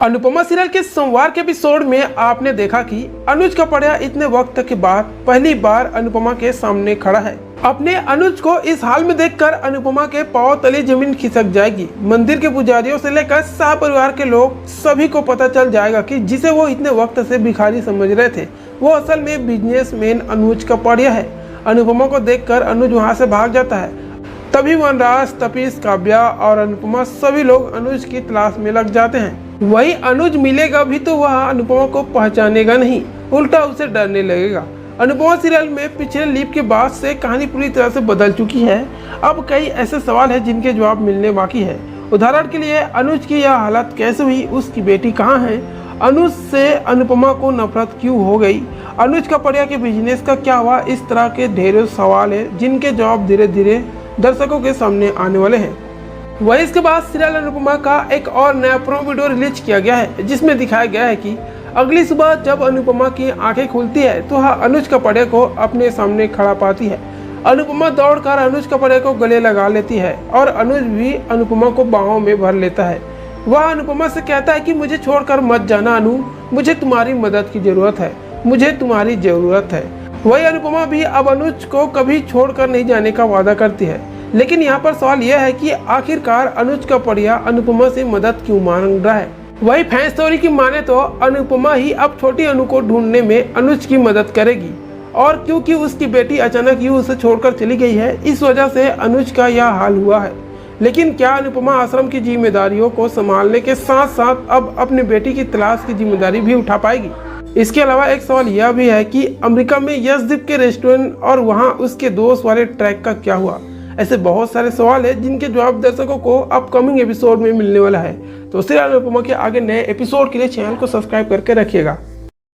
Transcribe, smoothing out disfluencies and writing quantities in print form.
Anupama serial के सोमवार के एपिसोड में आपने देखा कि अनुज कपड़िया इतने वक्त के बाद पहली बार अनुपमा के सामने खड़ा है। अपने अनुज को इस हाल में देखकर अनुपमा के पांव तले जमीन खिसक जाएगी। मंदिर के पुजारियों से लेकर शाह परिवार के लोग सभी को पता चल जाएगा कि जिसे वो इतने वक्त से भिखारी समझ रहे थे वो असल में बिजनेसमैन अनुज कपड़िया है। अनुपमा को देखकर अनुज वहाँ से भाग जाता है। तभी वनराज, तपीस, काव्या और अनुपमा सभी लोग अनुज की तलाश में लग जाते हैं। वही अनुज मिलेगा भी तो वह अनुपमा को पहचानेगा नहीं, उल्टा उसे डरने लगेगा। अनुपमा सीरियल में पिछले लीप के बाद से कहानी पूरी तरह से बदल चुकी है। अब कई ऐसे सवाल हैं जिनके जवाब मिलने बाकी है। उदाहरण के लिए अनुज की यह हालत कैसे हुई, उसकी बेटी कहाँ है, अनुज से अनुपमा को नफरत क्यों हो गई, अनुज कपड़िया के बिजनेस का क्या हुआ। इस तरह के ढेरों सवाल है जिनके जवाब धीरे धीरे दर्शकों के सामने आने वाले हैं। वही इसके बाद सीरियल अनुपमा का एक और नया प्रोमो वीडियो रिलीज किया गया है जिसमें दिखाया गया है कि अगली सुबह जब अनुपमा की आंखें खुलती है तो वह अनुज कपड़िया को अपने सामने खड़ा पाती है। अनुपमा दौड़कर अनुज कपड़िया को गले लगा लेती है और अनुज भी अनुपमा को बाहों में भर लेता है। वह अनुपमा से कहता है कि मुझे छोड़कर मत जाना अनु, मुझे तुम्हारी मदद की जरूरत है, मुझे तुम्हारी जरूरत है। वही अनुपमा भी अब अनुज को कभी छोड़कर नहीं जाने का वादा करती है। लेकिन यहाँ पर सवाल यह है कि आखिरकार अनुज कपड़िया अनुपमा से मदद क्यों मांग रहा है। वही फैन स्टोरी की माने तो अनुपमा ही अब छोटी अनु को ढूंढने में अनुज की मदद करेगी, और क्योंकि उसकी बेटी अचानक यूं उसे छोड़कर चली गई है इस वजह से अनुज का यह हाल हुआ है। लेकिन क्या अनुपमा आश्रम की जिम्मेदारियों को संभालने के साथ साथ अब अपनी बेटी की तलाश की जिम्मेदारी भी उठा पाएगी। इसके अलावा एक सवाल यह भी है कि अमेरिका में यशदीप के रेस्टोरेंट और वहाँ उसके दोस्त वाले ट्रैक का क्या हुआ। ऐसे बहुत सारे सवाल हैं जिनके जवाब दर्शकों को अपकमिंग एपिसोड में मिलने वाला है। तो सीरियल अनुपमा के आगे नए एपिसोड के लिए चैनल को सब्सक्राइब करके रखिएगा।